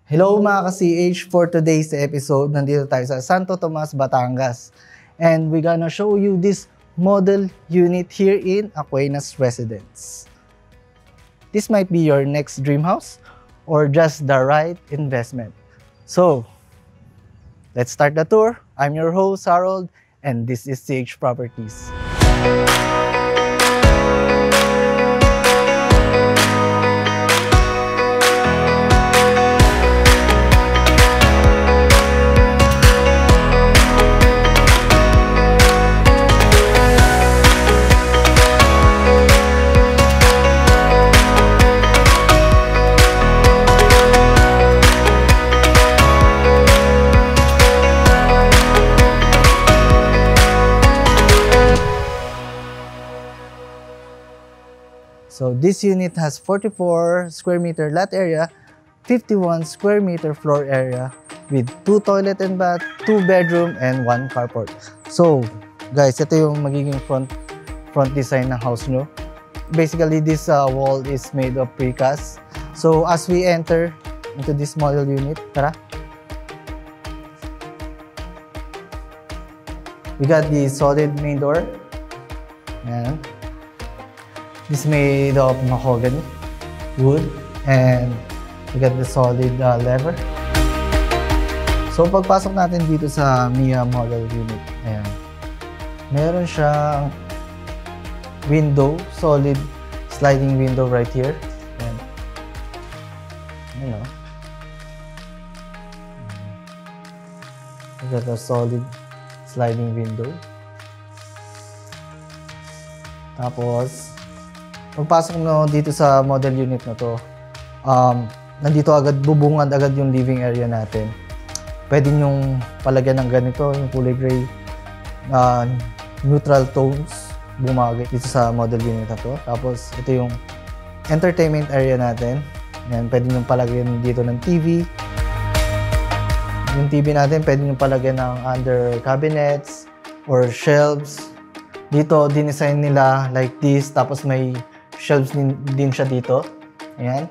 Hello mga ka-CH, for today's episode, nandito tayo sa Santo Tomas, Batangas. And we're gonna show you this model unit here in Aquinas Residence. This might be your next dream house or just the right investment. So, let's start the tour. I'm your host, Harold, and this is CH Properties. So this unit has 44 square meter lot area, 51 square meter floor area with 2 toilet and bath, 2 bedroom, and 1 carport. So guys, ito yung magiging front design ng house nyo. Basically, this wall is made of precast. So as we enter into this model unit, tara. We got the solid main door. Ayan. This is made of mahogany wood, and we got the solid lever. So pagpasok natin dito sa Mia model unit, ayan, meron siyang window, solid sliding window right here. Ayan. Ayan, oh. We got a solid sliding window. Tapos pagpasok mo dito sa model unit na to, nandito agad, bubungad agad yung living area natin. Pwede nyong palagyan ng ganito, yung kulay gray, neutral tones, bumagay dito sa model unit na to. Tapos ito yung entertainment area natin. Yan, pwede nyong palagyan dito ng TV. Yung TV natin, pwede nyong palagyan ng under cabinets or shelves. Dito, dinesign nila like this, tapos may shelves din siya dito. Ayan.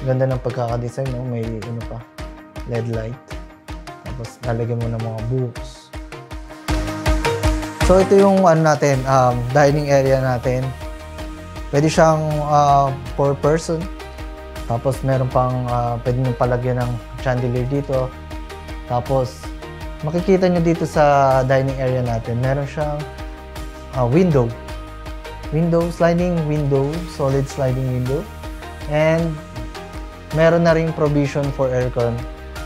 Ganda ng pagkakadesign, no? May ano pa, LED light. Tapos lalagyan mo ng mga books. So ito yung ano natin, dining area natin. Pwede siyang 4 person. Tapos meron pang pwede nyo palagyan ng chandelier dito. Tapos makikita nyo dito sa dining area natin, meron siyang window, sliding window, solid sliding window, and meron na ring provision for aircon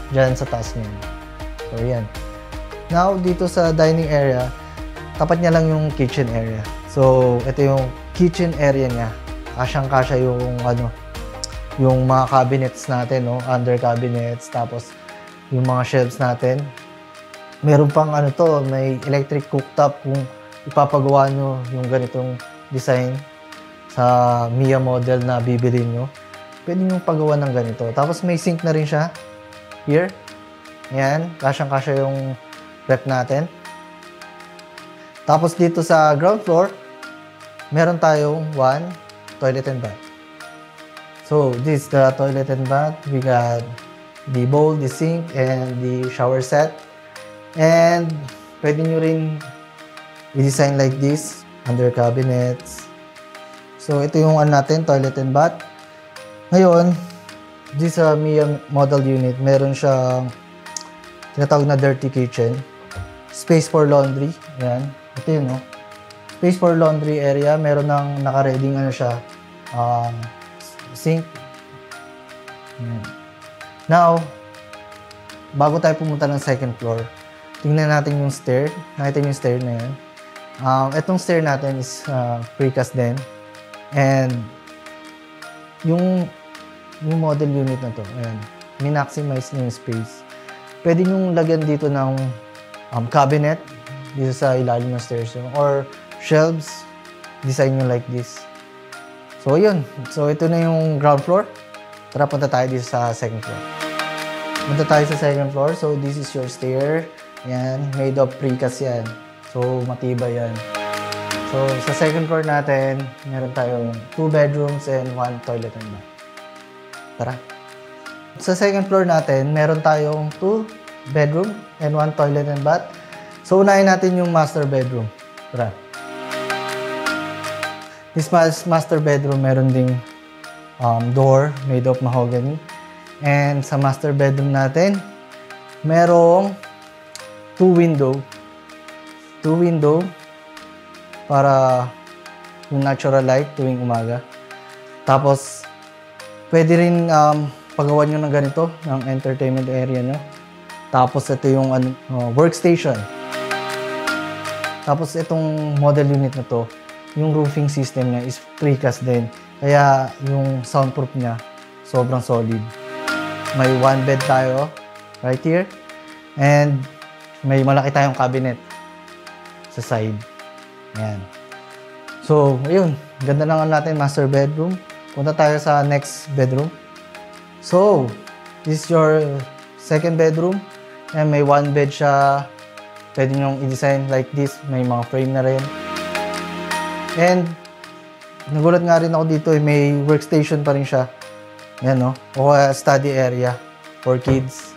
dyan sa taas niya. So yan. Now dito sa dining area, tapat niya lang yung kitchen area. So ito yung kitchen area niya. Kasyang-kasya yung yung mga cabinets natin, no, under cabinets, tapos yung mga shelves natin. Meron pang may electric cooktop kung ipapagawa nyo yung ganitong design sa Mia model na bibili nyo. Pwede nyo pagawa ng ganito. Tapos may sink na rin siya here. Ayan, kasyang-kasya yung rep natin. Tapos dito sa ground floor, meron tayong 1 toilet and bath. So this is the toilet and bath. We got the bowl, the sink, and the shower set. And pwede nyo rin i-design like this, under cabinets. So ito yung natin, toilet and bath. Ngayon, this Mia model unit, meron siyang tinatawag na dirty kitchen. Space for laundry. Ayan. Ito yun, no? Space for laundry area. Meron ng naka-reading siya, sink. Ayan. Now, bago tayo pumunta ng second floor, tingnan natin yung stair. Nakita yung stair na yan. Itong stair natin is precast din. And yung model unit na to, ayan, min-maximize niyo yung space. Pwede nyo lagyan dito ng cabinet dito sa ilalim ng stairs or shelves, design nyo like this. So yun, so ito na yung ground floor. Tara, punta tayo dito sa second floor. Punta tayo sa second floor. So this is your stair. Ayan, made of precast yan. So, matibay yan. So, sa second floor natin, meron tayong 2 bedrooms and 1 toilet and bath. Tara. Sa second floor natin, meron tayong 2 bedroom and 1 toilet and bath. So, unahin natin yung master bedroom. Tara. This master bedroom, meron ding door made of mahogany. And sa master bedroom natin, merong 2 window. 2 window para yung natural light tuwing umaga. Tapos, pwede rin pagawan nyo ng ganito, ng entertainment area nyo. Tapos, ito yung workstation. Tapos, itong model unit na to, yung roofing system niya is precast din. Kaya, yung soundproof niya, sobrang solid. May 1 bed tayo, right here. And, may malaki tayong cabinet sa side. Ayan. So, ayun. Ganda lang natin master bedroom. Punta tayo sa next bedroom. So, this is your second bedroom. And may 1 bed siya. Pwede nyo i-design like this. May mga frame na rin. And, nagulat nga rin ako dito. May workstation pa rin siya. Yan, no? O study area for kids.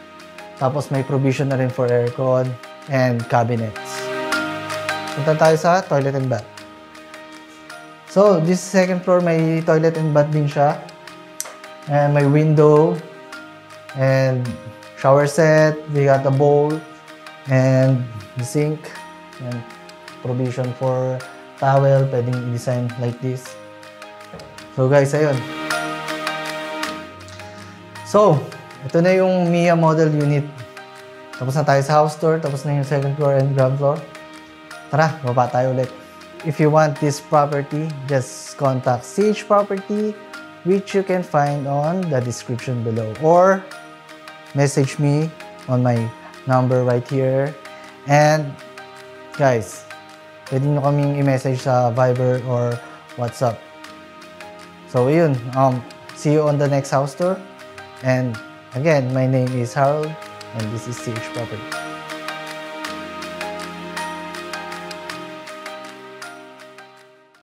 Tapos may provision na rin for aircon and cabinets. Punta tayo sa toilet and bath. So, this second floor may toilet and bath din siya. And may window and shower set. We got a bowl and the sink and provision for towel. Pwedeng i-design like this. So guys, ayun. So, ito na yung Mia model unit. Tapos na tayo sa house tour. Tapos na yung second floor and ground floor. Tara, baba tayo ulit. If you want this property, just contact CH Property, which you can find on the description below. Or message me on my number right here. And guys, pwede nyo kaming i-message sa Viber or WhatsApp. So, yun. See you on the next house tour. And again, my name is Harold, and this is CH Property.